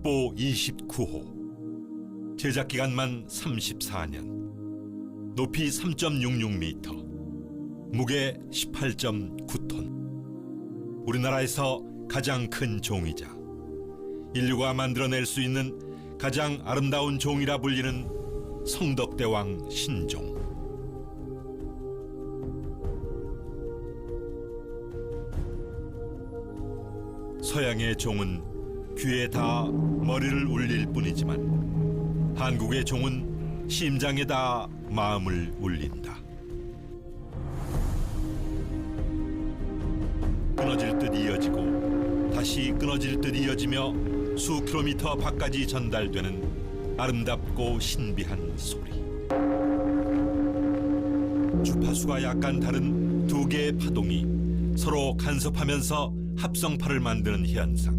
국보 29호, 제작 기간만 34년, 높이 3.66m, 무게 18.9톤. 우리나라에서 가장 큰 종이자 인류가 만들어낼 수 있는 가장 아름다운 종이라 불리는 성덕대왕 신종. 서양의 종은 귀에 다 머리를 울릴 뿐이지만 한국의 종은 심장에 다 마음을 울린다. 끊어질 듯 이어지고 다시 끊어질 듯 이어지며 수 킬로미터 밖까지 전달되는 아름답고 신비한 소리. 주파수가 약간 다른 두 개의 파동이 서로 간섭하면서 합성파를 만드는 현상.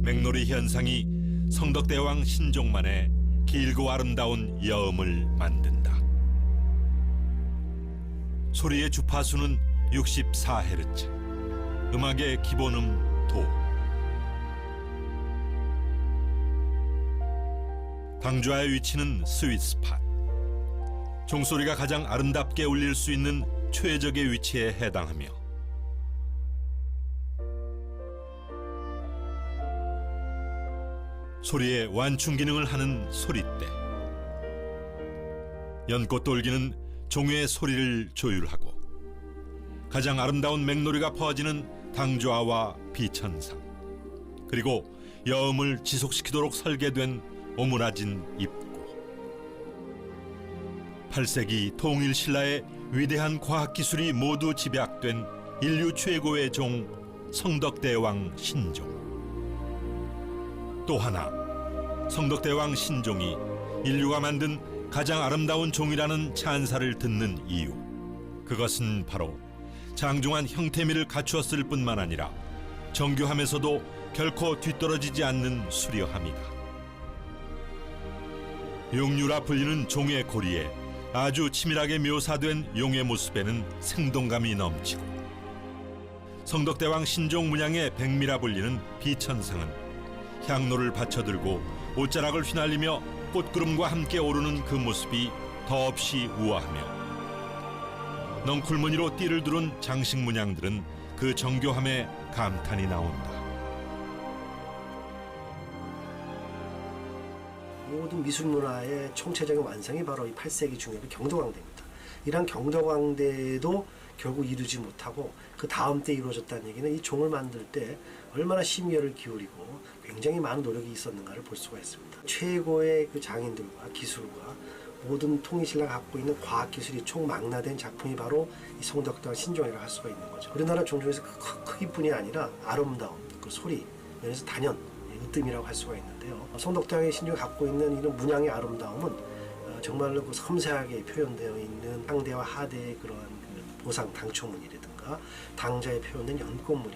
맥놀이 현상이 성덕대왕 신종만의 길고 아름다운 여음을 만든다. 소리의 주파수는 64Hz. 음악의 기본음 도. 당좌의 위치는 스윗스팟. 종소리가 가장 아름답게 울릴 수 있는 최적의 위치에 해당하며 소리의 완충 기능을 하는 소리대. 연꽃돌기는 종의 소리를 조율하고 가장 아름다운 맥놀이가 퍼지는 당좌와 비천상, 그리고 여음을 지속시키도록 설계된 오므라진 입구. 8세기 통일신라의 위대한 과학기술이 모두 집약된 인류 최고의 종 성덕대왕 신종. 또 하나, 성덕대왕 신종이 인류가 만든 가장 아름다운 종이라는 찬사를 듣는 이유. 그것은 바로 장중한 형태미를 갖추었을 뿐만 아니라 정교하면서도 결코 뒤떨어지지 않는 수려함이다. 용류라 불리는 종의 고리에 아주 치밀하게 묘사된 용의 모습에는 생동감이 넘치고, 성덕대왕 신종 문양의 백미라 불리는 비천상은 향로를 받쳐들고 옷자락을 휘날리며 꽃구름과 함께 오르는 그 모습이 더없이 우아하며, 넝쿨무늬로 띠를 두른 장식 문양들은 그 정교함에 감탄이 나온다. 모든 미술문화의 총체적인 완성이 바로 이 8세기 중엽의 경덕왕대입니다. 이러한 경덕왕대도 결국 이루지 못하고 그 다음 때 이루어졌다는 얘기는 이 종을 만들 때 얼마나 심혈을 기울이고 굉장히 많은 노력이 있었는가를 볼 수가 있습니다. 최고의 그 장인들과 기술과 모든 통일신라가 갖고 있는 과학기술이 총망라된 작품이 바로 이 성덕대왕 신종이라고 할 수가 있는 거죠. 우리나라 종 중에서 크기뿐이 아니라 아름다움, 그 소리, 면에서 단연, 으뜸이라고 할 수가 있는데요. 성덕대왕의 신종이 갖고 있는 이런 문양의 아름다움은 정말로 그 섬세하게 표현되어 있는 상대와 하대의 그러한 그 보상 당초문이라든가 당자에 표현된 연꽃무늬,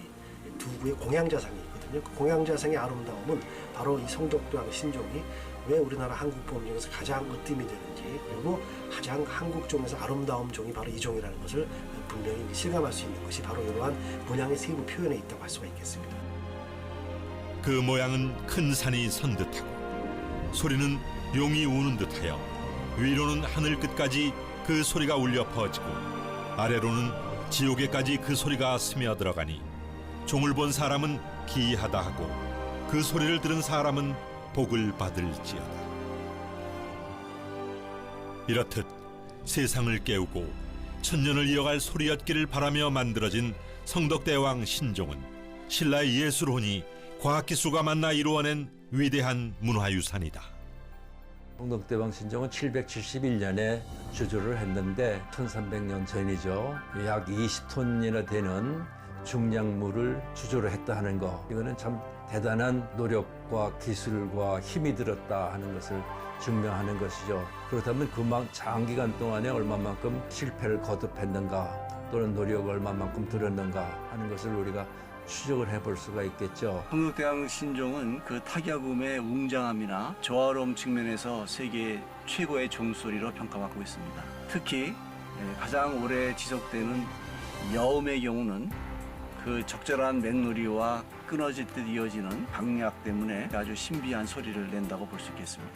두구의 공양자상이 있거든요. 그 공양자상의 아름다움은 바로 이 성덕대왕 신종이 왜 우리나라 한국보험 중에서 가장 으뜸이 되는지, 그리고 가장 한국 종에서 아름다운 종이 바로 이 종이라는 것을 분명히 실감할 수 있는 것이 바로 이러한 문양의 세부 표현에 있다고 할 수가 있겠습니다. 그 모양은 큰 산이 선 듯하고 소리는 용이 우는 듯하여 위로는 하늘 끝까지 그 소리가 울려 퍼지고 아래로는 지옥에까지 그 소리가 스며들어가니 종을 본 사람은 기이하다 하고 그 소리를 들은 사람은 복을 받을지어다. 이렇듯 세상을 깨우고 천년을 이어갈 소리였기를 바라며 만들어진 성덕대왕 신종은 신라의 예술혼이 과학기술과 만나 이루어낸 위대한 문화유산이다. 성덕대왕 신종은 771년에 주조를 했는데 1300년 전이죠. 약 20톤이나 되는 중량물을 주조를 했다 하는 거, 이거는 참 대단한 노력과 기술과 힘이 들었다 하는 것을 증명하는 것이죠. 그렇다면 그만 장기간 동안에 얼마만큼 실패를 거듭했는가, 또는 노력을 얼마만큼 들었는가 하는 것을 우리가 추적을 해볼 수가 있겠죠. 성덕대왕 신종은 그 타격음의 웅장함이나 조화로움 측면에서 세계 최고의 종소리로 평가받고 있습니다. 특히 가장 오래 지속되는 여음의 경우는 그 적절한 맥놀이와 끊어질 듯 이어지는 박력 때문에 아주 신비한 소리를 낸다고 볼 수 있겠습니다.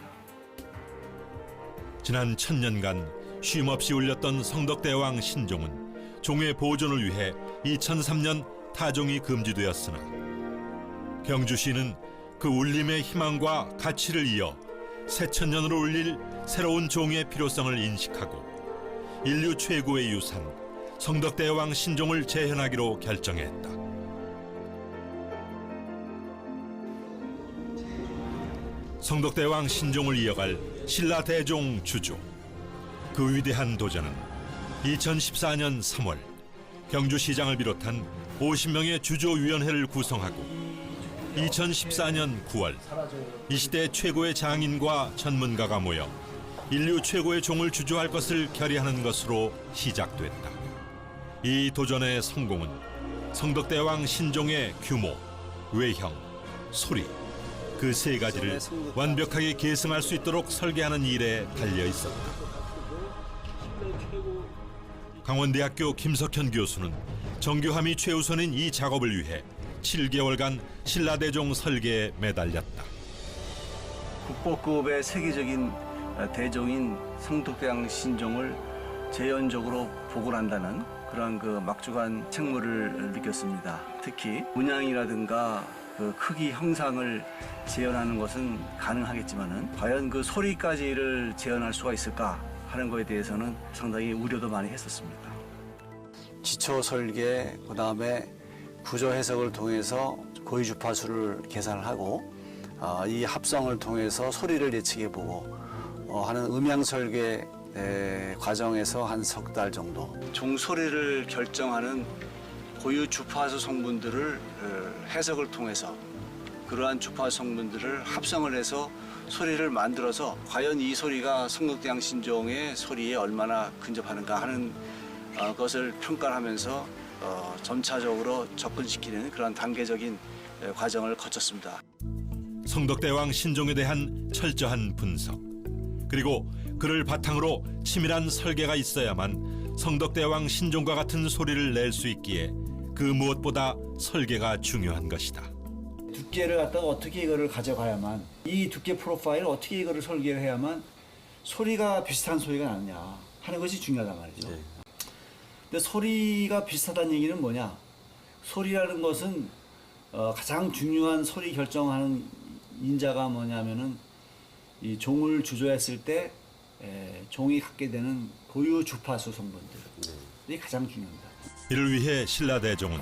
지난 1000년간 쉼없이 울렸던 성덕대왕 신종은 종의 보존을 위해 2003년 타종이 금지되었으나 경주시는 그 울림의 희망과 가치를 이어 새천년으로 울릴 새로운 종의 필요성을 인식하고 인류 최고의 유산 성덕대왕 신종을 재현하기로 결정했다. 성덕대왕 신종을 이어갈 신라대종 주조. 그 위대한 도전은 2014년 3월 경주시장을 비롯한 50명의 주조위원회를 구성하고 2014년 9월 이 시대 최고의 장인과 전문가가 모여 인류 최고의 종을 주조할 것을 결의하는 것으로 시작됐다. 이 도전의 성공은 성덕대왕 신종의 규모, 외형, 소리 그 세 가지를 완벽하게 계승할 수 있도록 설계하는 일에 달려 있었다. 강원대학교 김석현 교수는 정교함이 최우선인 이 작업을 위해 7개월간 신라대종 설계에 매달렸다. 국보급의 세계적인 대종인 성덕대왕 신종을 재현적으로 복원한다는 그런 그 막중한 책무를 느꼈습니다. 특히 문양이라든가 그 크기 형상을 재현하는 것은 가능하겠지만은 과연 그 소리까지를 재현할 수가 있을까 하는 것에 대해서는 상당히 우려도 많이 했었습니다. 기초 설계, 그다음에 구조 해석을 통해서 고유 주파수를 계산을 하고 이 합성을 통해서 소리를 예측해보고 하는 음향 설계 과정에서 한 석 달 정도. 종소리를 결정하는 고유 주파수 성분들을 해석을 통해서 그러한 주파수 성분들을 합성을 해서 소리를 만들어서 과연 이 소리가 성덕대왕 신종의 소리에 얼마나 근접하는가 하는 것을 평가하면서 점차적으로 접근시키는 그런 단계적인 과정을 거쳤습니다. 성덕대왕 신종에 대한 철저한 분석 그리고 그를 바탕으로 치밀한 설계가 있어야만 성덕대왕 신종과 같은 소리를 낼 수 있기에 그 무엇보다 설계가 중요한 것이다. 두께를 갖다가 어떻게 이거를 가져가야만 이 두께 프로파일 어떻게 이거를 설계를 해야만 소리가 비슷한 소리가 나느냐 하는 것이 중요하단 말이죠. 근데 소리가 비슷하다는 얘기는 뭐냐? 소리라는 것은 가장 중요한 소리 결정하는 인자가 뭐냐면은 이 종을 주조했을 때 종이 갖게 되는 고유 주파수 성분들이 가장 중요합니다. 이를 위해 신라대종은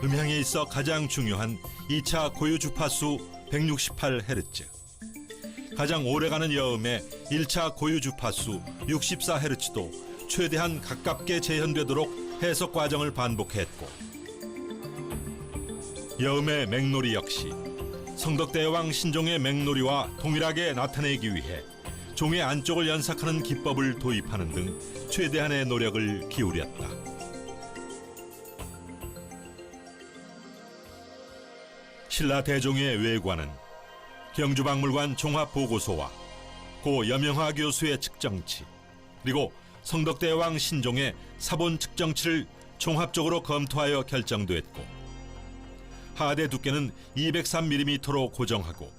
음향에 있어 가장 중요한 2차 고유 주파수 168Hz, 가장 오래가는 여음의 1차 고유 주파수 64Hz도 최대한 가깝게 재현되도록 해석 과정을 반복했고, 여음의 맥놀이 역시 성덕대왕 신종의 맥놀이와 동일하게 나타내기 위해 종의 안쪽을 연삭하는 기법을 도입하는 등 최대한의 노력을 기울였다. 신라대종의 외관은 경주박물관 종합보고서와 고 염영하 교수의 측정치 그리고 성덕대왕 신종의 사본 측정치를 종합적으로 검토하여 결정됐고, 하대 두께는 203mm로 고정하고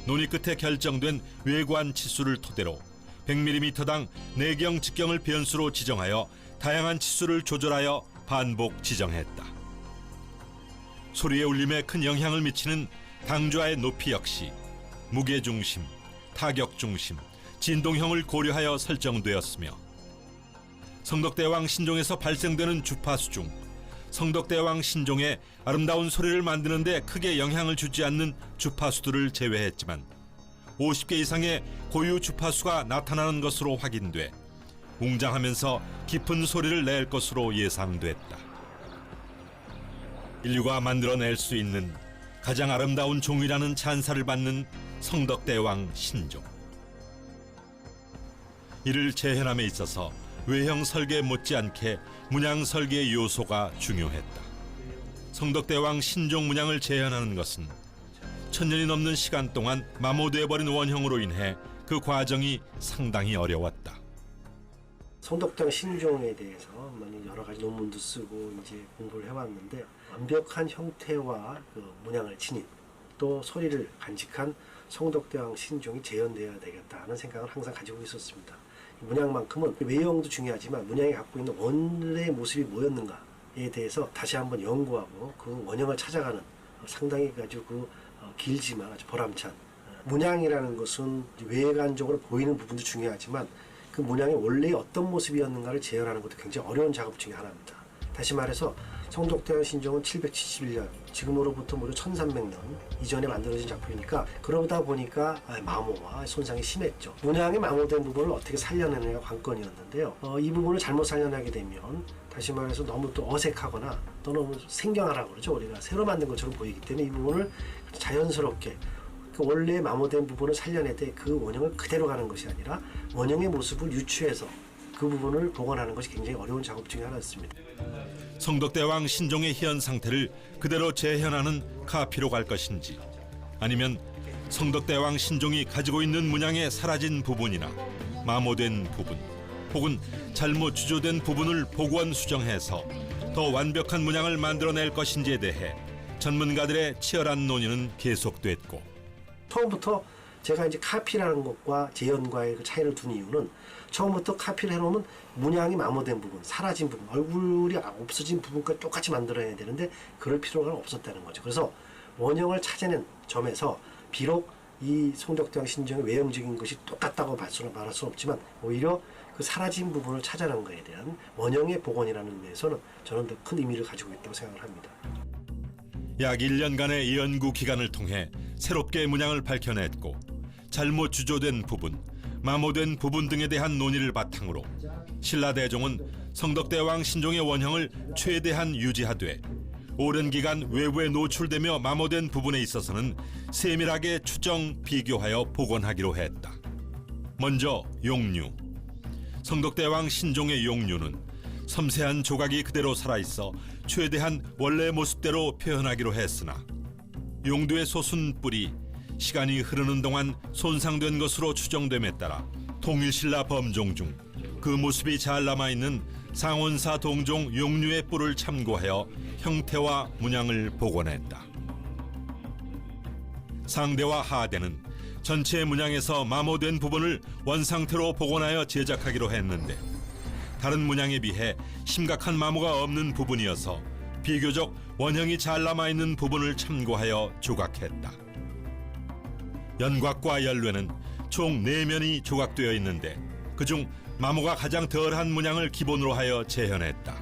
논의 끝에 결정된 외관 치수를 토대로 100mm당 내경 직경을 변수로 지정하여 다양한 치수를 조절하여 반복 지정했다. 소리의 울림에 큰 영향을 미치는 당좌의 높이 역시 무게중심, 타격중심, 진동형을 고려하여 설정되었으며, 성덕대왕 신종에서 발생되는 주파수 중 성덕대왕 신종의 아름다운 소리를 만드는 데 크게 영향을 주지 않는 주파수들을 제외했지만 50개 이상의 고유 주파수가 나타나는 것으로 확인돼 웅장하면서 깊은 소리를 낼 것으로 예상됐다. 인류가 만들어낼 수 있는 가장 아름다운 종이라는 찬사를 받는 성덕대왕 신종. 이를 재현함에 있어서 외형 설계 못지않게 문양 설계의 요소가 중요했다. 성덕대왕 신종 문양을 재현하는 것은 1000년이 넘는 시간 동안 마모되어버린 원형으로 인해 그 과정이 상당히 어려웠다. 성덕대왕 신종에 대해서 많이 여러 가지 논문도 쓰고 이제 공부를 해왔는데 완벽한 형태와 그 문양을 지닌 또 소리를 간직한 성덕대왕 신종이 재현되어야 되겠다는 생각을 항상 가지고 있었습니다. 문양만큼은 외형도 중요하지만 문양이 갖고 있는 원래의 모습이 뭐였는가에 대해서 다시 한번 연구하고 그 원형을 찾아가는 상당히 아주 길지만 아주 보람찬 문양이라는 것은 외관적으로 보이는 부분도 중요하지만 그 문양이 원래 어떤 모습이었는가를 재현하는 것도 굉장히 어려운 작업 중에 하나입니다. 다시 말해서 성덕대왕 신종은 771년, 지금으로부터 무려 1300년 이전에 만들어진 작품이니까 그러다 보니까 마모와 손상이 심했죠. 문양이 마모된 부분을 어떻게 살려내느냐가 관건이었는데요. 이 부분을 잘못 살려내게 되면 다시 말해서 너무 또 어색하거나 또 너무 생경하라고 그러죠. 우리가 새로 만든 것처럼 보이기 때문에 이 부분을 자연스럽게 그 원래 마모된 부분을 살려내되 그 원형을 그대로 가는 것이 아니라 원형의 모습을 유추해서 그 부분을 복원하는 것이 굉장히 어려운 작업 중에 하나였습니다. 성덕대왕 신종의 현 상태를 그대로 재현하는 카피로 갈 것인지 아니면 성덕대왕 신종이 가지고 있는 문양에 사라진 부분이나 마모된 부분 혹은 잘못 주조된 부분을 복원 수정해서 더 완벽한 문양을 만들어낼 것인지에 대해 전문가들의 치열한 논의는 계속됐고 처음부터 제가 이제 카피라는 것과 재현과의 그 차이를 둔 이유는 처음부터 카피를 해놓으면 문양이 마모된 부분, 사라진 부분, 얼굴이 없어진 부분까지 똑같이 만들어야 되는데 그럴 필요가 없었다는 거죠. 그래서 원형을 찾아낸 점에서 비록 이 성덕대왕 신종의 외형적인 것이 똑같다고 말할 수는 없지만 오히려 그 사라진 부분을 찾아낸 것에 대한 원형의 복원이라는 의미에서는 저는 더 큰 의미를 가지고 있다고 생각을 합니다. 약 1년간의 연구 기간을 통해 새롭게 문양을 밝혀냈고 잘못 주조된 부분, 마모된 부분 등에 대한 논의를 바탕으로 신라대종은 성덕대왕 신종의 원형을 최대한 유지하되 오랜 기간 외부에 노출되며 마모된 부분에 있어서는 세밀하게 추정, 비교하여 복원하기로 했다. 먼저 용류. 성덕대왕 신종의 용류는 섬세한 조각이 그대로 살아있어 최대한 원래 모습대로 표현하기로 했으나 용두의 솟은 뿔이 시간이 흐르는 동안 손상된 것으로 추정됨에 따라 통일신라 범종 중 그 모습이 잘 남아있는 상원사 동종 용류의 뿔을 참고하여 형태와 문양을 복원했다. 상대와 하대는 전체 문양에서 마모된 부분을 원상태로 복원하여 제작하기로 했는데 다른 문양에 비해 심각한 마모가 없는 부분이어서 비교적 원형이 잘 남아있는 부분을 참고하여 조각했다. 연곽과 연뢰는 총 4면이 조각되어 있는데 그중 마모가 가장 덜한 문양을 기본으로 하여 재현했다.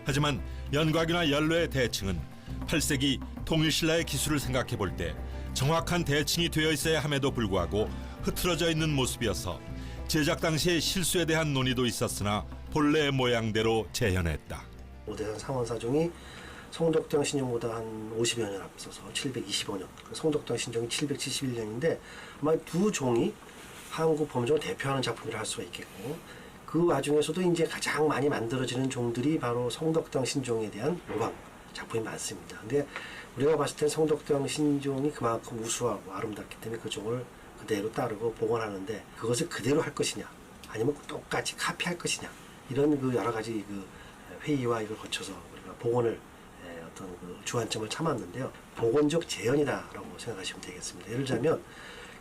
하지만 연곽이나 연뢰의 대칭은 8세기 통일신라의 기술을 생각해 볼 때 정확한 대칭이 되어 있어야 함에도 불구하고 흐트러져 있는 모습이어서 제작 당시의 실수에 대한 논의도 있었으나 본래 모양대로 재현했다. 오대산 상원사종이 성덕대왕 신종보다 한 50여 년 앞서서 725년, 성덕대왕 신종이 771년인데 아마 두 종이 한국 범종을 대표하는 작품이라 할 수가 있겠고 그 와중에서도 이제 가장 많이 만들어지는 종들이 바로 성덕대왕 신종에 대한 모방 작품이 많습니다. 근데 우리가 봤을 때 성덕대왕 신종이 그만큼 우수하고 아름답기 때문에 그 종을 그대로 따르고 복원하는데 그것을 그대로 할 것이냐 아니면 똑같이 카피할 것이냐 이런 그 여러 가지 그 회의와 이걸 거쳐서 우리가 복원을 어떤 그 주안점을 참았는데요. 복원적 재현이다라고 생각하시면 되겠습니다. 예를 들자면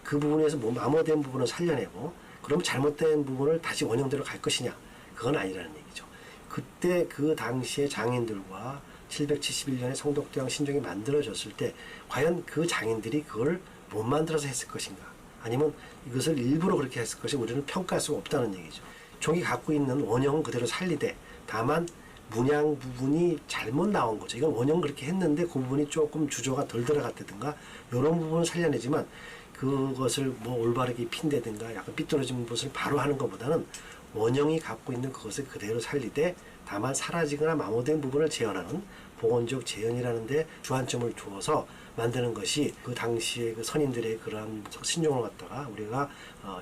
그 부분에서 마모된 부분을 살려내고 그럼 잘못된 부분을 다시 원형대로 갈 것이냐 그건 아니라는 얘기죠. 그때 그 당시의 장인들과 771년에 성덕대왕 신종이 만들어졌을 때 과연 그 장인들이 그걸 못 만들어서 했을 것인가 아니면 이것을 일부러 그렇게 했을 것이 우리는 평가할 수가 없다는 얘기죠. 종이 갖고 있는 원형은 그대로 살리되 다만 문양 부분이 잘못 나온 거죠. 이건 원형 그렇게 했는데 그 부분이 조금 주조가 덜 들어갔다든가 이런 부분을 살려내지만 그것을 뭐 올바르게 핀다든가 약간 삐뚤어진 것을 바로 하는 것보다는 원형이 갖고 있는 그것을 그대로 살리되 다만 사라지거나 마모된 부분을 재현하는 복원적 재현이라는 데 주안점을 두어서 만드는 것이 그 당시에 그 선인들의 그러한 신종을 갖다가 우리가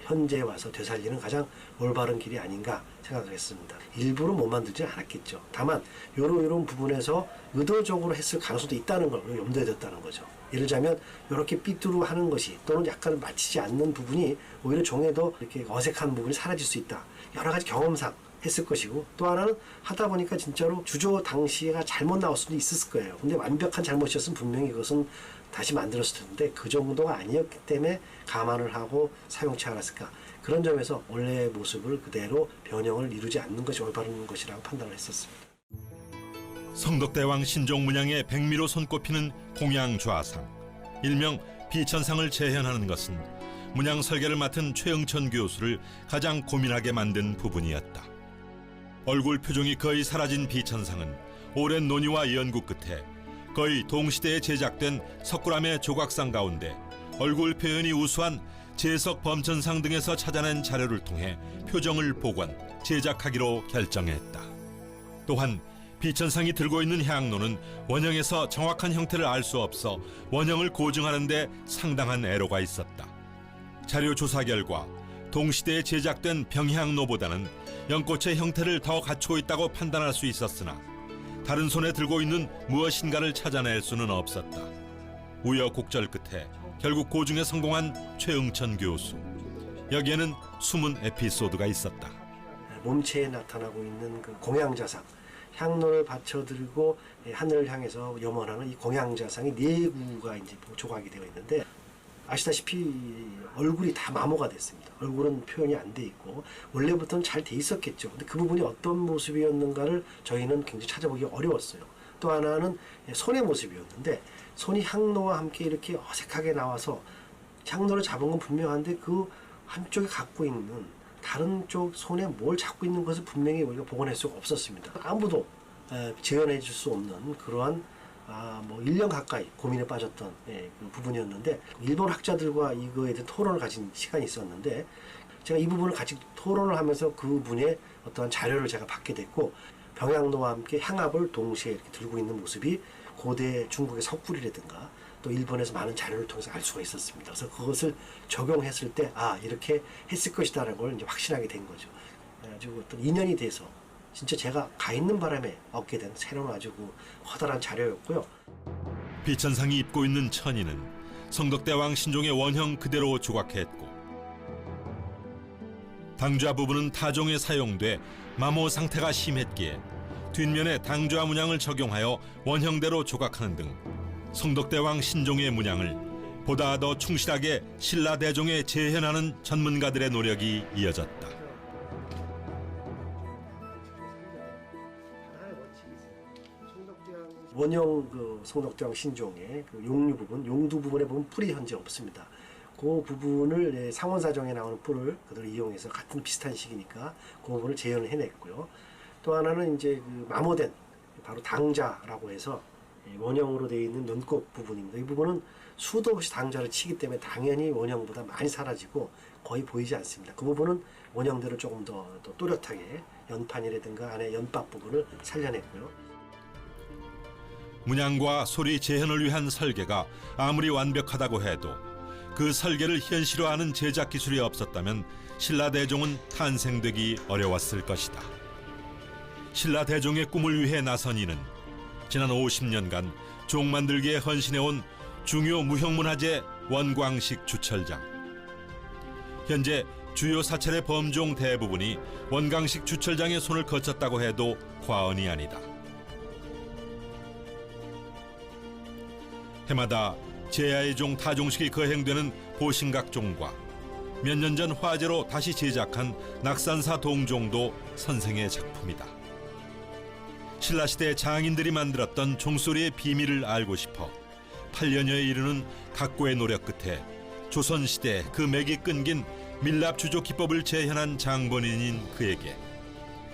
현재에 와서 되살리는 가장 올바른 길이 아닌가 생각했습니다. 일부러 못 만들지 않았겠죠. 다만 요런 부분에서 의도적으로 했을 가능성도 있다는 걸 염두에 뒀다는 거죠. 예를 들자면 이렇게 삐뚤어 하는 것이 또는 약간 맞히지 않는 부분이 오히려 종에도 이렇게 어색한 부분이 사라질 수 있다. 여러 가지 경험상 했을 것이고, 또 하나는 하다 보니까 진짜로 주조 당시가 잘못 나올 수도 있었을 거예요. 근데 완벽한 잘못이었으면 분명히 이것은 다시 만들었을 텐데 그 정도가 아니었기 때문에 감안을 하고 사용치 않았을까. 그런 점에서 원래의 모습을 그대로 변형을 이루지 않는 것이 올바른 것이라고 판단을 했었습니다. 성덕대왕 신종 문양의 백미로 손꼽히는 공양좌상, 일명 비천상을 재현하는 것은 문양 설계를 맡은 최응천 교수를 가장 고민하게 만든 부분이었다. 얼굴 표정이 거의 사라진 비천상은 오랜 논의와 연구 끝에 거의 동시대에 제작된 석굴암의 조각상 가운데 얼굴 표현이 우수한 제석 범천상 등에서 찾아낸 자료를 통해 표정을 복원, 제작하기로 결정했다. 또한 비천상이 들고 있는 향로는 원형에서 정확한 형태를 알 수 없어 원형을 고증하는 데 상당한 애로가 있었다. 자료 조사 결과 동시대에 제작된 병향로보다는 연꽃의 형태를 더 갖추고 있다고 판단할 수 있었으나 다른 손에 들고 있는 무엇인가를 찾아낼 수는 없었다. 우여곡절 끝에 결국 고증에 성공한 최응천 교수. 여기에는 숨은 에피소드가 있었다. 몸체에 나타나고 있는 그 공양자상, 향로를 받쳐들고 하늘을 향해서 염원하는 이 공양자상이 4구가 이제 조각이 되어 있는데, 아시다시피 얼굴이 다 마모가 됐습니다. 얼굴은 표현이 안 돼 있고 원래부터는 잘 돼 있었겠죠. 근데 그 부분이 어떤 모습이었는가를 저희는 굉장히 찾아보기 어려웠어요. 또 하나는 손의 모습이었는데, 손이 향로와 함께 이렇게 어색하게 나와서 향로를 잡은 건 분명한데 그 한쪽에 갖고 있는 다른 쪽 손에 뭘 잡고 있는 것을 분명히 우리가 복원할 수가 없었습니다. 아무도 재현해 줄 수 없는 그러한 1년 가까이 고민에 빠졌던 그 부분이었는데, 일본 학자들과 이거에 대해 토론을 가진 시간이 있었는데, 제가 이 부분을 같이 토론을 하면서 그 분의 어떠한 자료를 제가 받게 됐고, 병향로와 함께 향압을 동시에 이렇게 들고 있는 모습이 고대 중국의 석굴이라든가 또 일본에서 많은 자료를 통해서 알 수가 있었습니다. 그래서 그것을 적용했을 때 이렇게 했을 것이다라는 걸 이제 확신하게 된 거죠. 그래가지고 어떤 인연이 돼서 진짜 제가 가 있는 바람에 얻게 된 새로운 아주 커다란 자료였고요. 비천상이 입고 있는 천인은 성덕대왕 신종의 원형 그대로 조각했고, 당좌 부분은 타종에 사용돼 마모 상태가 심했기에 뒷면에 당좌 문양을 적용하여 원형대로 조각하는 등 성덕대왕 신종의 문양을 보다 더 충실하게 신라대종에 재현하는 전문가들의 노력이 이어졌다. 원형 성덕대왕 신종의 용류 부분, 용두 부분에 보면 뿔이 현재 없습니다. 그 부분을 상원사정에 나오는 뿔을 그대로 이용해서 같은 비슷한 식이니까 그 부분을 재현을 해냈고요. 또 하나는 이제 마모된 바로 당자라고 해서 원형으로 되어 있는 눈곱 부분입니다. 이 부분은 수도 없이 당자를 치기 때문에 당연히 원형보다 많이 사라지고 거의 보이지 않습니다. 그 부분은 원형대로 조금 더 또렷하게 연판이라든가 안에 연밥 부분을 살려냈고요. 문양과 소리 재현을 위한 설계가 아무리 완벽하다고 해도 그 설계를 현실화하는 제작 기술이 없었다면 신라대종은 탄생되기 어려웠을 것이다. 신라대종의 꿈을 위해 나선 이는 지난 50년간 종 만들기에 헌신해온 중요 무형문화재 원광식 주철장. 현재 주요 사찰의 범종 대부분이 원광식 주철장의 손을 거쳤다고 해도 과언이 아니다. 해마다 제야의 종 타종식이 거행되는 보신각종과 몇 년 전 화재로 다시 제작한 낙산사 동종도 선생의 작품이다. 신라시대 장인들이 만들었던 종소리의 비밀을 알고 싶어 8년여에 이르는 각고의 노력 끝에 조선시대 그 맥이 끊긴 밀랍주조 기법을 재현한 장본인인 그에게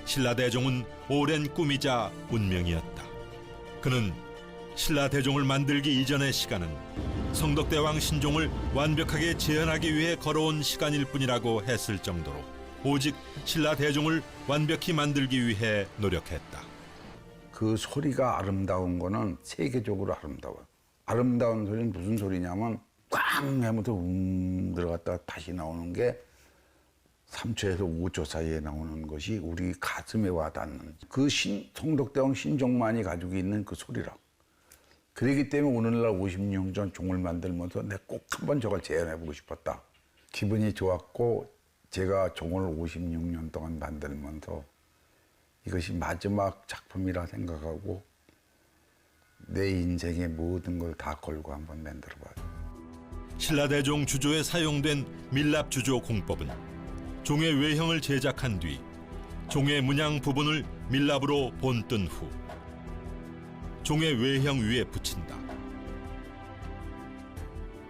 신라대종은 오랜 꿈이자 운명이었다. 그는 신라대종을 만들기 이전의 시간은 성덕대왕 신종을 완벽하게 재현하기 위해 걸어온 시간일 뿐이라고 했을 정도로 오직 신라대종을 완벽히 만들기 위해 노력했다. 그 소리가 아름다운 거는 세계적으로 아름다워요. 아름다운 소리는 무슨 소리냐면 꽝 하면서 들어갔다가 다시 나오는 게 3초에서 5초 사이에 나오는 것이 우리 가슴에 와닿는 그 성덕대왕 신종만이 가지고 있는 그 소리라. 그렇기 때문에 오늘날 56년 전 종을 만들면서 내가 꼭 한번 저걸 재현해보고 싶었다. 기분이 좋았고 제가 종을 56년 동안 만들면서 이것이 마지막 작품이라 생각하고 내 인생의 모든 걸 다 걸고 한번 만들어봐요. 신라대종 주조에 사용된 밀랍 주조 공법은 종의 외형을 제작한 뒤 종의 문양 부분을 밀랍으로 본뜬 후 종의 외형 위에 붙인다.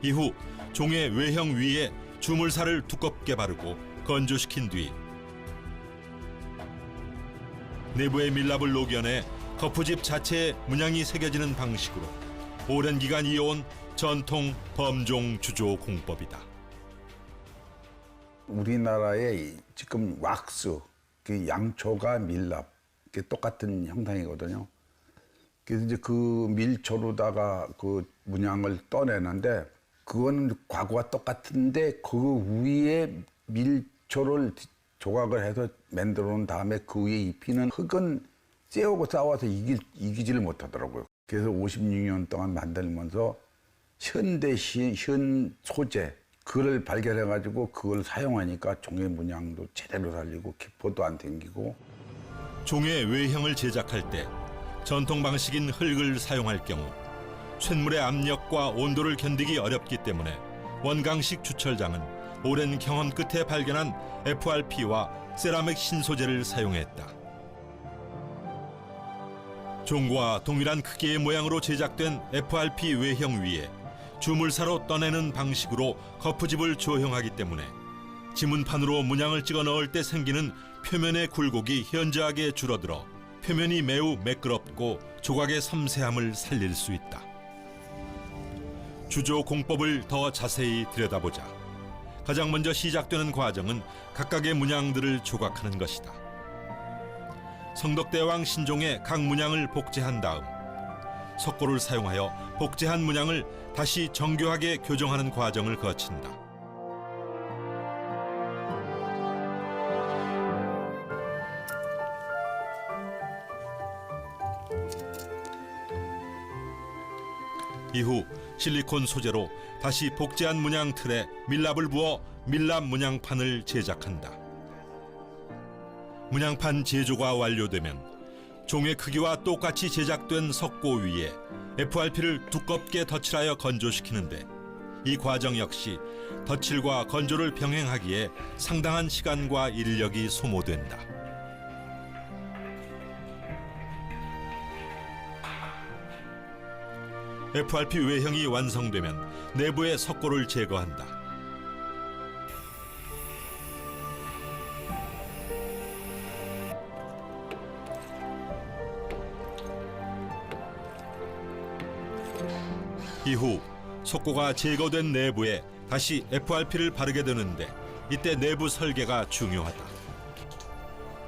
이후 종의 외형 위에 주물살을 두껍게 바르고 건조시킨 뒤 내부의 밀랍을 녹여내 거푸집 자체에 문양이 새겨지는 방식으로 오랜 기간 이어온 전통 범종 주조 공법이다. 우리나라에 지금 왁스, 그 양초가 밀랍, 그 똑같은 형상이거든요. 그래서 이제 그 밀초로다가 그 문양을 떠내는데 그거는 과거와 똑같은데 그 위에 밀초를 조각을 해서 만들어 놓은 다음에 그 위에 입히는 흙은 쎄오고 싸워서 이기지를 못하더라고요. 그래서 56년 동안 만들면서 현대시, 현 소재, 그걸 발견해가지고 그걸 사용하니까 종의 문양도 제대로 살리고 기포도 안 튕기고. 종의 외형을 제작할 때 전통 방식인 흙을 사용할 경우 쇳물의 압력과 온도를 견디기 어렵기 때문에 원강식 주철장은 오랜 경험 끝에 발견한 FRP와 세라믹 신소재를 사용했다. 종과 동일한 크기의 모양으로 제작된 FRP 외형 위에 주물사로 떠내는 방식으로 거푸집을 조형하기 때문에 지문판으로 문양을 찍어 넣을 때 생기는 표면의 굴곡이 현저하게 줄어들어 표면이 매우 매끄럽고 조각의 섬세함을 살릴 수 있다. 주조 공법을 더 자세히 들여다보자 가장 먼저 시작되는 과정은 각각의 문양들을 조각하는 것이다. 성덕대왕 신종의 각 문양을 복제한 다음 석고를 사용하여 복제한 문양을 다시 정교하게 교정하는 과정을 거친다. 이후 실리콘 소재로 다시 복제한 문양 틀에 밀랍을 부어 밀랍 문양판을 제작한다. 문양판 제조가 완료되면 종의 크기와 똑같이 제작된 석고 위에 FRP를 두껍게 덧칠하여 건조시키는데 이 과정 역시 덧칠과 건조를 병행하기에 상당한 시간과 인력이 소모된다. FRP 외형이 완성되면 내부의 석고를 제거한다. 이후 석고가 제거된 내부에 다시 FRP를 바르게 되는데 이때 내부 설계가 중요하다.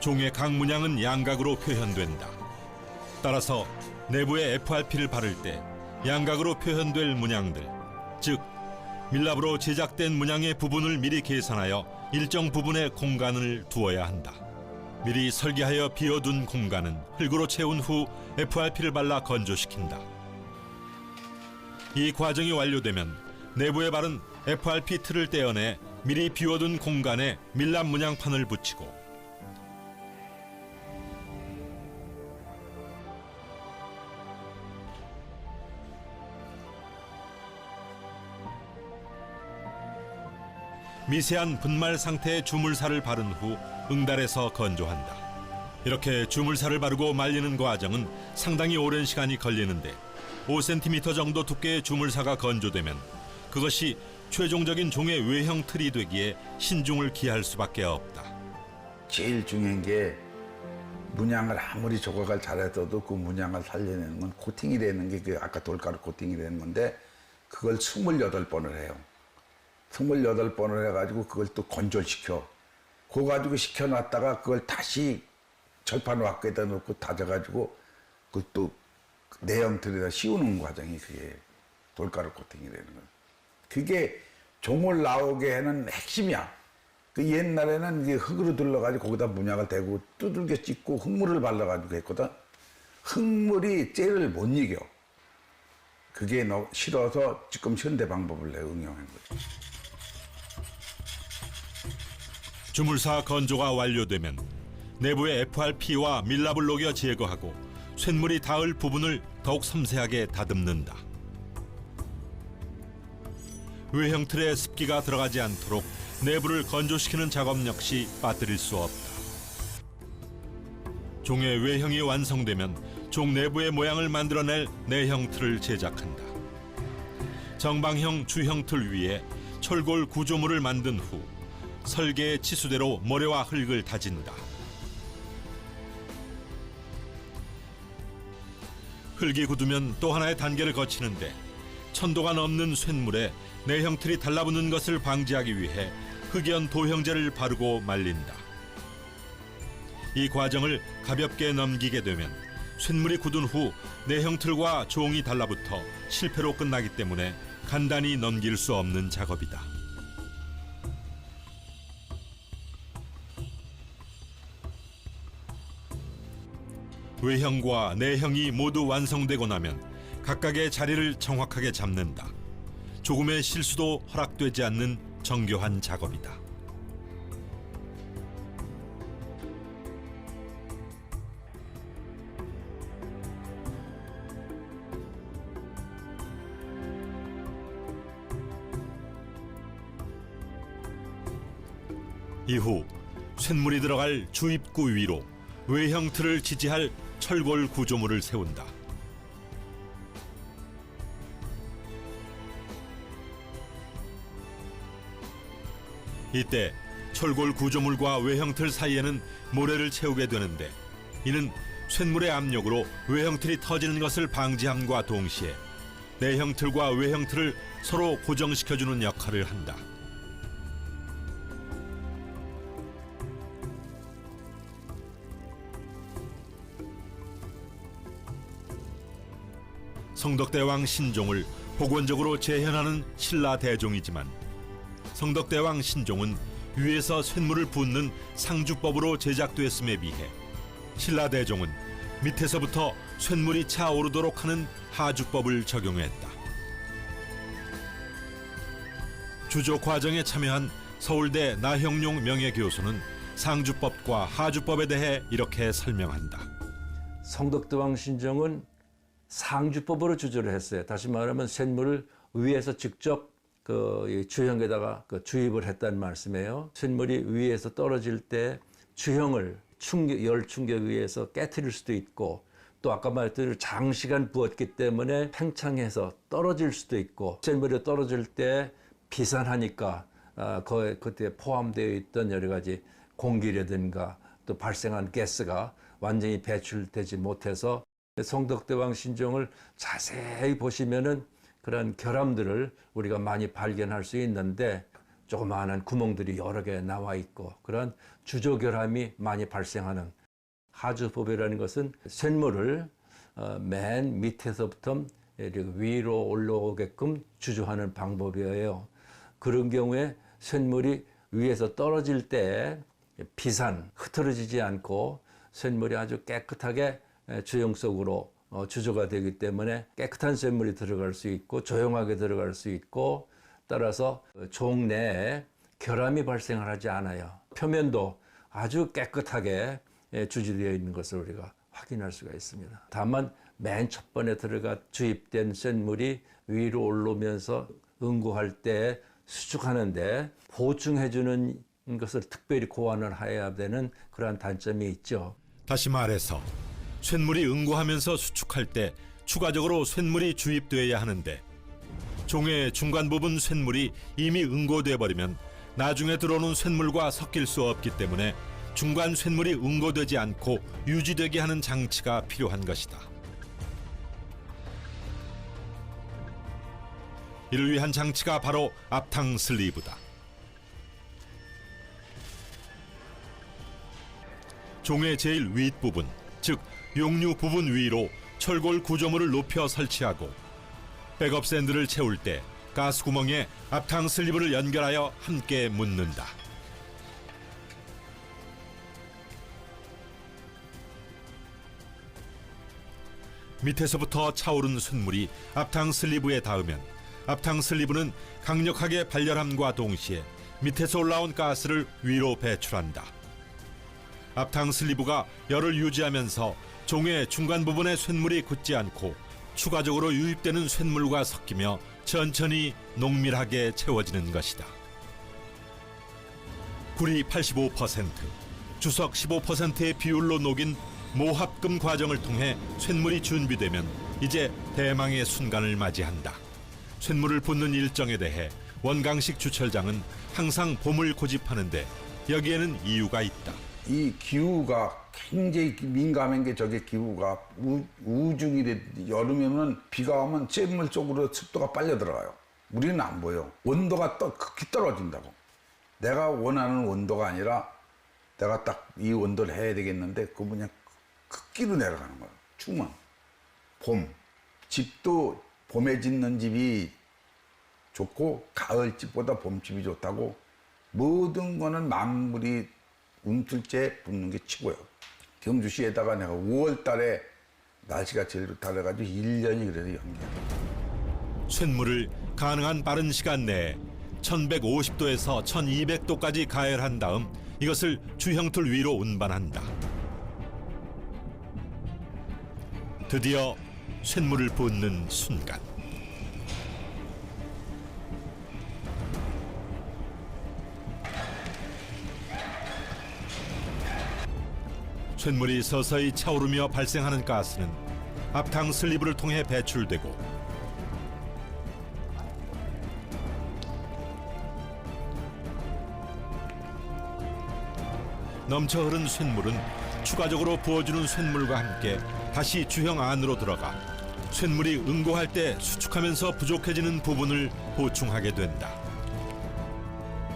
종의 각 문양은 양각으로 표현된다. 따라서 내부에 FRP를 바를 때 양각으로 표현될 문양들, 즉 밀랍으로 제작된 문양의 부분을 미리 계산하여 일정 부분의 공간을 두어야 한다. 미리 설계하여 비워둔 공간은 흙으로 채운 후 FRP를 발라 건조시킨다. 이 과정이 완료되면 내부에 바른 FRP 틀을 떼어내 미리 비워둔 공간에 밀랍 문양판을 붙이고 미세한 분말 상태의 주물살을 바른 후 응달해서 건조한다. 이렇게 주물살을 바르고 말리는 과정은 상당히 오랜 시간이 걸리는데 5cm 정도 두께의 주물사가 건조되면 그것이 최종적인 종의 외형 틀이 되기에 신중을 기할 수밖에 없다. 제일 중요한 게 문양을 아무리 조각을 잘했어도 그 문양을 살려내는 건 코팅이 되는 게 그 아까 돌가루 코팅이 되는 건데 그걸 28번을 해요. 28번을 해가지고 그걸 또 건조시켜. 그거 가지고 식혀놨다가 그걸 다시 절판 왁에다 넣고 다져가지고 그것도 내형틀에다 씌우는 과정이 그게 돌가루 코팅이 되는 거예요. 그게 종을 나오게 하는 핵심이야. 그 옛날에는 이게 흙으로 둘러가지고 거기다 문양을 대고 두들겨 찍고 흙물을 발라가지고 했거든. 흙물이 째를 못 이겨. 그게 싫어서 지금 현대 방법을 내가 응용한 거지. 주물사 건조가 완료되면 내부의 FRP와 밀랍을 녹여 제거하고 쇳물이 닿을 부분을 더욱 섬세하게 다듬는다. 외형 틀에 습기가 들어가지 않도록 내부를 건조시키는 작업 역시 빠뜨릴 수 없다. 종의 외형이 완성되면 종 내부의 모양을 만들어낼 내형 틀을 제작한다. 정방형 주형 틀 위에 철골 구조물을 만든 후 설계의 치수대로 모래와 흙을 다진다. 흙이 굳으면 또 하나의 단계를 거치는데 천도가 넘는 쇳물에 내형 틀이 달라붙는 것을 방지하기 위해 흑연 도형제를 바르고 말린다. 이 과정을 가볍게 넘기게 되면 쇳물이 굳은 후 내형 틀과 종이 달라붙어 실패로 끝나기 때문에 간단히 넘길 수 없는 작업이다. 외형과 내형이 모두 완성되고 나면 각각의 자리를 정확하게 잡는다. 조금의 실수도 허락되지 않는 정교한 작업이다. 이후 쇳물이 들어갈 주입구 위로 외형 틀을 지지할 철골 구조물을 세운다. 이때 철골 구조물과 외형 틀 사이에는 모래를 채우게 되는데 이는 쇳물의 압력으로 외형 틀이 터지는 것을 방지함과 동시에 내형 틀과 외형 틀을 서로 고정시켜주는 역할을 한다. 성덕대왕 신종을 복원적으로 재현하는 신라 대종이지만 성덕대왕 신종은 위에서 쇳물을 붓는 상주법으로 제작되었음에 비해 신라 대종은 밑에서부터 쇳물이 차오르도록 하는 하주법을 적용했다. 주조 과정에 참여한 서울대 나형용 명예교수는 상주법과 하주법에 대해 이렇게 설명한다. 성덕대왕 신종은 상주법으로 주조를 했어요. 다시 말하면 쇳물을 위에서 직접 그 주형에다가 주입을 했다는 말씀이에요. 쇳물이 위에서 떨어질 때 주형을 열 충격에 의해서 깨트릴 수도 있고 또 아까 말했듯이 장시간 부었기 때문에 팽창해서 떨어질 수도 있고 쇳물이 떨어질 때 비산하니까 그때 포함되어 있던 여러 가지 공기라든가 또 발생한 가스가 완전히 배출되지 못해서 성덕대왕 신종을 자세히 보시면은 그런 결함들을 우리가 많이 발견할 수 있는데 조그마한 구멍들이 여러 개 나와 있고 그런 주조 결함이 많이 발생하는 하주법이라는 것은 쇳물을 맨 밑에서부터 위로 올라오게끔 주조하는 방법이에요. 그런 경우에 쇳물이 위에서 떨어질 때 비산, 흐트러지지 않고 쇳물이 아주 깨끗하게 주형 속으로 주조가 되기 때문에 깨끗한 쇳물이 들어갈 수 있고 조용하게 들어갈 수 있고 따라서 종 내에 결함이 발생을 하지 않아요. 표면도 아주 깨끗하게 주지되어 있는 것을 우리가 확인할 수가 있습니다. 다만 맨 첫 번에 주입된 쇳물이 위로 올라오면서 응고할 때 수축하는데 보충해주는 것을 특별히 고안을 해야 되는 그러한 단점이 있죠. 다시 말해서 쇳물이 응고하면서 수축할 때 추가적으로 쇳물이 주입되어야 하는데 종의 중간 부분 쇳물이 이미 응고돼 버리면 나중에 들어오는 쇳물과 섞일 수 없기 때문에 중간 쇳물이 응고되지 않고 유지되게 하는 장치가 필요한 것이다. 이를 위한 장치가 바로 앞탕 슬리브다. 종의 제일 윗부분, 즉 용류 부분 위로 철골 구조물을 높여 설치하고 백업 샌드를 채울 때 가스구멍에 앞탕 슬리브를 연결하여 함께 묻는다. 밑에서부터 차오른 쇳물이 앞탕 슬리브에 닿으면 앞탕 슬리브는 강력하게 발열함과 동시에 밑에서 올라온 가스를 위로 배출한다. 앞탕 슬리브가 열을 유지하면서 종의 중간 부분의 쇳물이 굳지 않고 추가적으로 유입되는 쇳물과 섞이며 천천히 농밀하게 채워지는 것이다. 구리 85%, 주석 15%의 비율로 녹인 모합금 과정을 통해 쇳물이 준비되면 이제 대망의 순간을 맞이한다. 쇳물을 붓는 일정에 대해 원강식 주철장은 항상 봄을 고집하는데 여기에는 이유가 있다. 이 기후가 굉장히 민감한 게 저게 기후가 우중이래. 여름이면 비가 오면 쇳물 쪽으로 습도가 빨려 들어가요. 우리는 안 보여. 온도가 극히 떨어진다고. 내가 원하는 온도가 아니라 내가 딱 이 온도를 해야 되겠는데 그거 그냥 극기로 내려가는 거예요. 추면. 봄. 집도 봄에 짓는 집이 좋고 가을집보다 봄집이 좋다고 모든 거는 만물이 움틀째 붙는 게 치고요. 경주시에다가 내가 5월 달에 날씨가 제일 좋다 그래가지고 1년이 그래도 연기야. 쇳물을 가능한 빠른 시간 내에 1150도에서 1200도까지 가열한 다음 이것을 주형틀 위로 운반한다. 드디어 쇳물을 붓는 순간. 쇳물이 서서히 차오르며 발생하는 가스는 앞탕 슬리브를 통해 배출되고 넘쳐 흐른 쇳물은 추가적으로 부어주는 쇳물과 함께 다시 주형 안으로 들어가 쇳물이 응고할 때 수축하면서 부족해지는 부분을 보충하게 된다.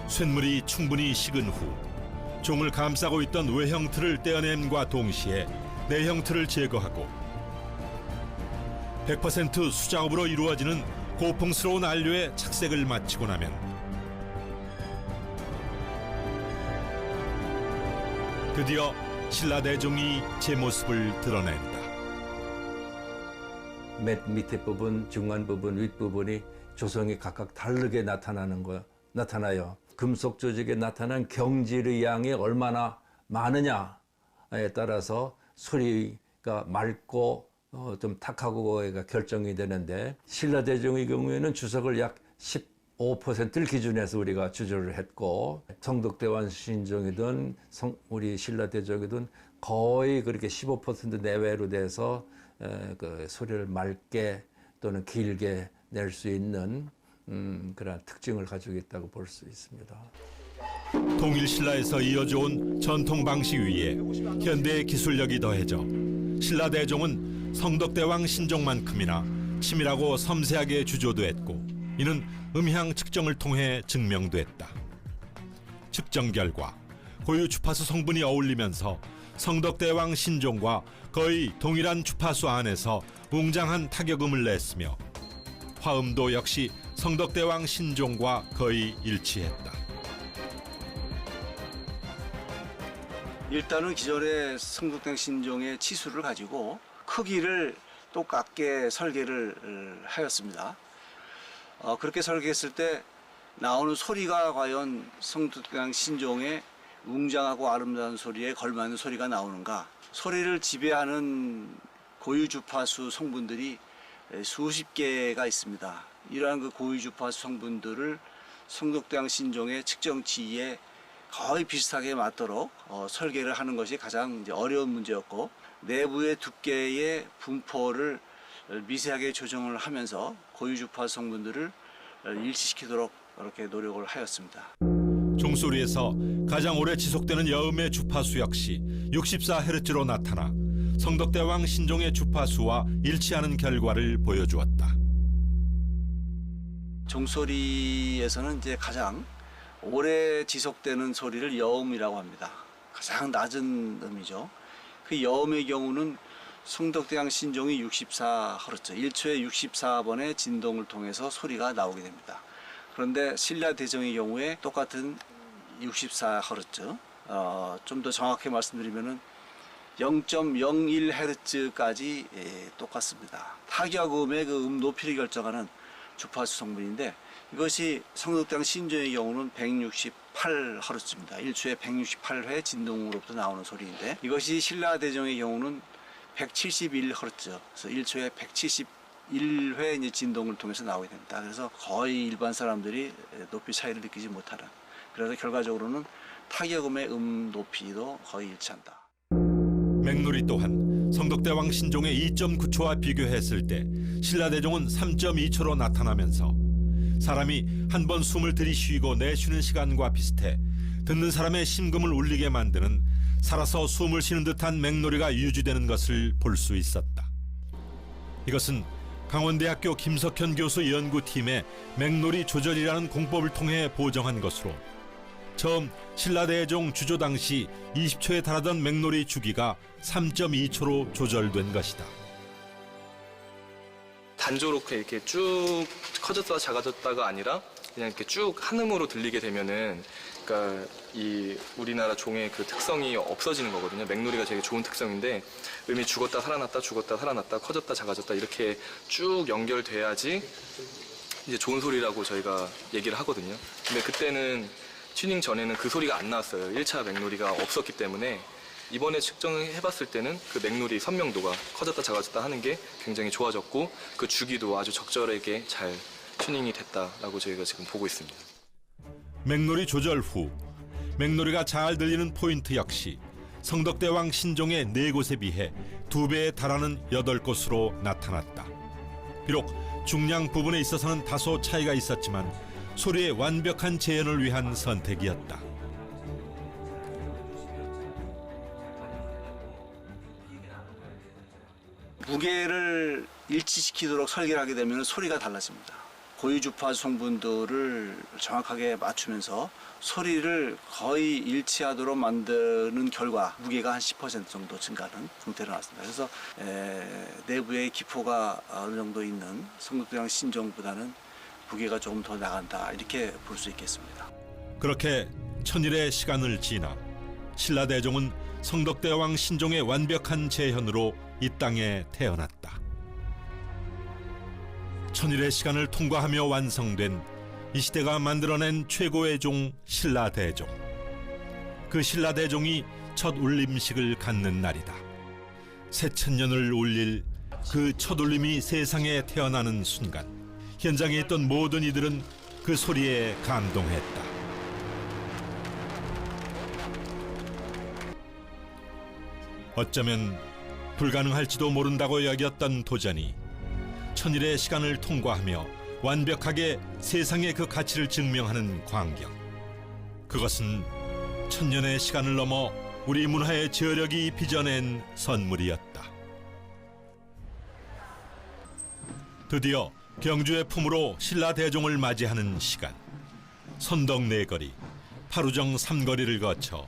쇳물이 충분히 식은 후 종을 감싸고 있던 외형 틀을 떼어냄과 동시에 내형 틀을 제거하고 100% 수작업으로 이루어지는 고풍스러운 안료에 착색을 마치고 나면 드디어 신라대종이 제 모습을 드러낸다. 맨 밑에 부분, 중간 부분, 윗부분이 조성이 각각 다르게 나타나요. 금속 조직에 나타난 경질의 양이 얼마나 많으냐에 따라서 소리가 맑고 좀 탁하고가 결정이 되는데 신라대종의 경우에는 주석을 약 15%를 기준해서 우리가 주조를 했고 성덕대왕 신종이든 우리 신라대종이든 거의 그렇게 15% 내외로 돼서 그 소리를 맑게 또는 길게 낼 수 있는 그런 특징을 가지고 있다고 볼 수 있습니다. 통일 신라에서 이어져온 전통 방식 위에 현대의 기술력이 더해져 신라대종은 성덕대왕 신종만큼이나 치밀하고 섬세하게 주조됐고 이는 음향 측정을 통해 증명됐다. 측정 결과 고유 주파수 성분이 어울리면서 성덕대왕 신종과 거의 동일한 주파수 안에서 웅장한 타격음을 냈으며 화음도 역시 성덕대왕 신종과 거의 일치했다. 일단은 기존의 성덕대왕 신종의 치수를 가지고 크기를 똑같게 설계를 하였습니다. 그렇게 설계했을 때 나오는 소리가 과연 성덕대왕 신종의 웅장하고 아름다운 소리에 걸맞는 소리가 나오는가. 소리를 지배하는 고유 주파수 성분들이 수십 개가 있습니다. 이러한 그 고유 주파수 성분들을 성덕대왕 신종의 측정치에 거의 비슷하게 맞도록 설계를 하는 것이 가장 이제 어려운 문제였고 내부의 두께의 분포를 미세하게 조정을 하면서 고유 주파수 성분들을 일치시키도록 이렇게 노력을 하였습니다. 종소리에서 가장 오래 지속되는 여음의 주파수 역시 64Hz로 나타나 성덕대왕 신종의 주파수와 일치하는 결과를 보여주었다. 종소리에서는 이제 가장 오래 지속되는 소리를 여음이라고 합니다. 가장 낮은 음이죠. 그 여음의 경우는 성덕대왕 신종이 64Hz, 1초에 64번의 진동을 통해서 소리가 나오게 됩니다. 그런데 신라대종의 경우에 똑같은 64Hz, 좀 더 정확히 말씀드리면은 0.01Hz까지 똑같습니다. 타격음의 그 높이를 결정하는 주파수 성분인데 이것이 성덕대왕 신전의 경우는 168Hz입니다. 1초에 168회 진동으로부터 나오는 소리인데 이것이 신라대종의 경우는 171Hz, 그래서 1초에 171회 이제 진동을 통해서 나오게 됩니다. 그래서 거의 일반 사람들이 높이 차이를 느끼지 못하는, 그래서 결과적으로는 타격음의 높이도 거의 일치한다. 맹놀이 또한 성덕대왕 신종의 2.9초와 비교했을 때 신라대종은 3.2초로 나타나면서 사람이 한 번 숨을 들이쉬고 내쉬는 시간과 비슷해 듣는 사람의 심금을 울리게 만드는 살아서 숨을 쉬는 듯한 맹놀이가 유지되는 것을 볼 수 있었다. 이것은 강원대학교 김석현 교수 연구팀의 맹놀이 조절이라는 공법을 통해 보정한 것으로 처음 신라대종 주조 당시 20초에 달하던 맹놀이 주기가 3.2초로 조절된 것이다. 단조롭게 이렇게 쭉 커졌다 작아졌다가 아니라 그냥 이렇게 쭉 한음으로 들리게 되면은 그러니까 이 우리나라 종의 그 특성이 없어지는 거거든요. 맹놀이가 되게 좋은 특성인데 음이 죽었다 살아났다 죽었다 살아났다 커졌다 작아졌다 이렇게 쭉 연결돼야지 이제 좋은 소리라고 저희가 얘기를 하거든요. 근데 그때는 튜닝 전에는 그 소리가 안 나왔어요. 1차 맹놀이가 없었기 때문에 이번에 측정을 해봤을 때는 그 맹놀이 선명도가 커졌다 작아졌다 하는 게 굉장히 좋아졌고 그 주기도 아주 적절하게 잘 튜닝이 됐다라고 저희가 지금 보고 있습니다. 맹놀이 조절 후 맹놀이가 잘 들리는 포인트 역시 성덕대왕 신종의 4곳에 비해 2배에 달하는 8곳으로 나타났다. 비록 중량 부분에 있어서는 다소 차이가 있었지만 소리의 완벽한 재현을 위한 선택이었다. 무게를 일치시키도록 설계를 하게 되면 소리가 달라집니다. 고유 주파수 성분들을 정확하게 맞추면서 소리를 거의 일치하도록 만드는 결과 무게가 한 10% 정도 증가하는 형태로 나왔습니다. 그래서 내부에 기포가 어느 정도 있는 성덕대왕 신종보다는 무게가 조금 더 나간다, 이렇게 볼 수 있겠습니다. 그렇게 천일의 시간을 지나 신라대종은 성덕대왕 신종의 완벽한 재현으로 이 땅에 태어났다. 천일의 시간을 통과하며 완성된 이 시대가 만들어낸 최고의 종 신라대종. 그 신라대종이 첫 울림식을 갖는 날이다. 새천년을 울릴 그 첫 울림이 세상에 태어나는 순간 현장에 있던 모든 이들은 그 소리에 감동했다. 어쩌면 불가능할지도 모른다고 여겼던 도전이 천일의 시간을 통과하며 완벽하게 세상의 그 가치를 증명하는 광경. 그것은 천년의 시간을 넘어 우리 문화의 저력이 빚어낸 선물이었다. 드디어 경주의 품으로 신라대종을 맞이하는 시간. 선덕네거리, 파루정 삼거리를 거쳐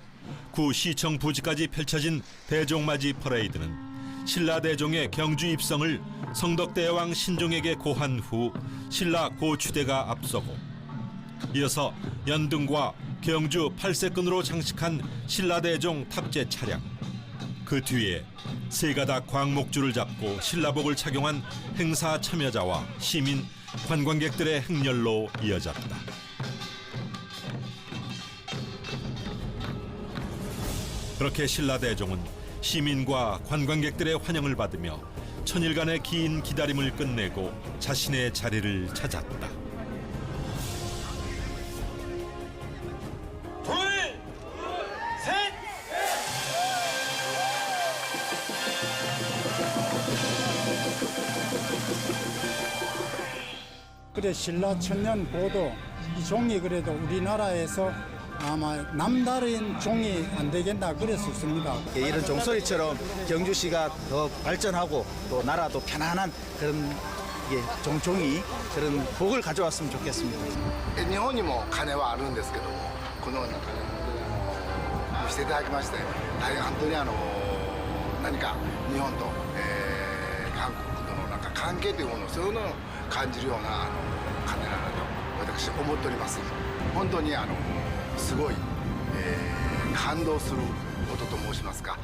구 시청 부지까지 펼쳐진 대종맞이 퍼레이드는 신라대종의 경주 입성을 성덕대왕 신종에게 고한 후 신라 고추대가 앞서고 이어서 연등과 경주 팔색끈으로 장식한 신라대종 탑재 차량, 그 뒤에 세가닥 광목줄을 잡고 신라복을 착용한 행사 참여자와 시민, 관광객들의 행렬로 이어졌다. 그렇게 신라대종은 시민과 관광객들의 환영을 받으며 천일간의 긴 기다림을 끝내고 자신의 자리를 찾았다. 그래 신라 천년 보도 이 종이 그래도 우리나라에서 아마 남다른 종이 안 되겠나 그랬었습니다. 이런 종소리처럼 경주시가 더 발전하고 또 나라도 편안한 그런 종이 그런 복을 가져왔으면 좋겠습니다. 日本にも鐘はあるんですけども、このような鐘を見せていただきまして、大変本当に何か日本と、韓国とのなんか関係というものをそういうのを感じるような鐘だなと私思っております。本当にすごい、感動する音と申しますか、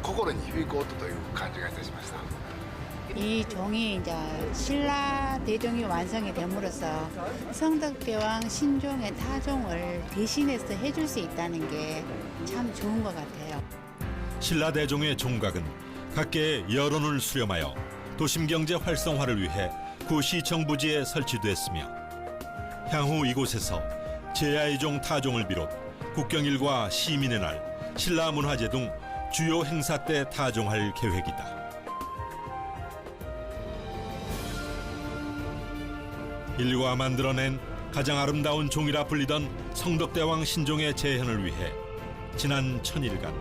心に響く音という感じがいたしました。이 종이 이제 신라 대종이 완성이 됨으로써 성덕대왕 신종의 타종을 대신해서 해줄 수 있다는 게 참 좋은 것 같아요. 신라 대종의 종각은 각계의 여론을 수렴하여 도심 경제 활성화를 위해 구시청 부지에 설치됐으며 향후 이곳에서 제야의 종 타종을 비롯 국경일과 시민의 날, 신라 문화제 등 주요 행사 때 타종할 계획이다. 인류가 만들어낸 가장 아름다운 종이라 불리던 성덕대왕 신종의 재현을 위해 지난 천일간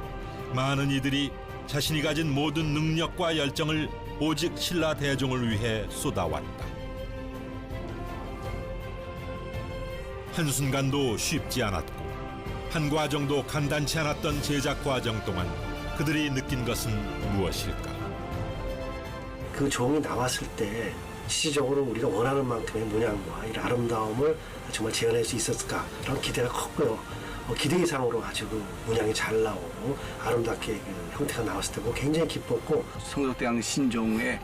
많은 이들이 자신이 가진 모든 능력과 열정을 오직 신라 대종을 위해 쏟아왔다. 한순간도 쉽지 않았고 한 과정도 간단치 않았던 제작 과정 동안 그들이 느낀 것은 무엇일까? 그 종이 나왔을 때 실질적으로 우리가 원하는 만큼의 문양과 이 아름다움을 정말 재현할 수 있었을까라는 기대가 컸고요. 기대 이상으로 아주 그 문양이 잘 나오고 아름답게 그 형태가 나왔을 때고 굉장히 기뻤고, 성덕대왕 신종에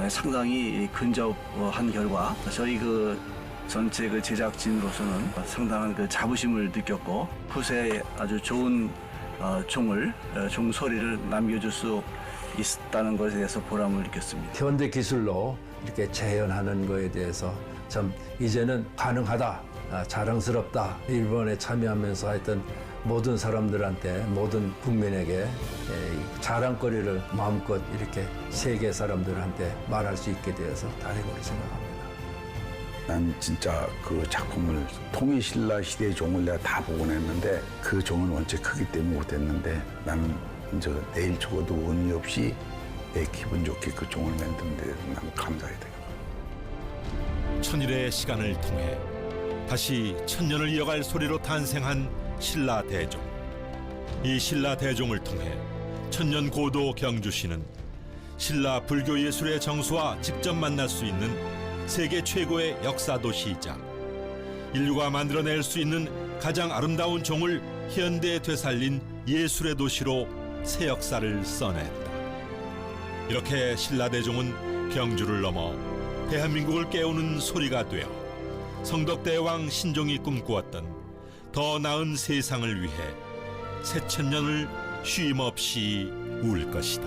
상당히 근접한 결과 저희 그 전체 그 제작진으로서는 상당한 그 자부심을 느꼈고 후세에 아주 좋은 종소리를 남겨줄 수 있다는 것에 대해서 보람을 느꼈습니다. 현대 기술로 이렇게 재현하는 거에 대해서 참 이제는 가능하다, 자랑스럽다. 일본에 참여하면서 하여튼 모든 사람들한테, 모든 국민에게 자랑거리를 마음껏 이렇게 세계 사람들한테 말할 수 있게 되어서 다행으로 생각합니다. 난 진짜 그 작품을 통일신라 시대의 종을 내가 다 보곤 했는데 그 종은 원체 크기 때문에 못했는데 나는 이제 내일 죽어도 의미 없이 내 기분 좋게 그 종을 만드는데 난 감사해야 돼요. 천일의 시간을 통해 다시 천년을 이어갈 소리로 탄생한 신라 대종. 이 신라 대종을 통해 천년 고도 경주시는 신라 불교 예술의 정수와 직접 만날 수 있는 세계 최고의 역사 도시이자 인류가 만들어낼 수 있는 가장 아름다운 종을 현대에 되살린 예술의 도시로 새 역사를 써냈다. 이렇게 신라 대종은 경주를 넘어 대한민국을 깨우는 소리가 되어 성덕대왕 신종이 꿈꾸었던 더 나은 세상을 위해 새천년을 쉼없이 울 것이다.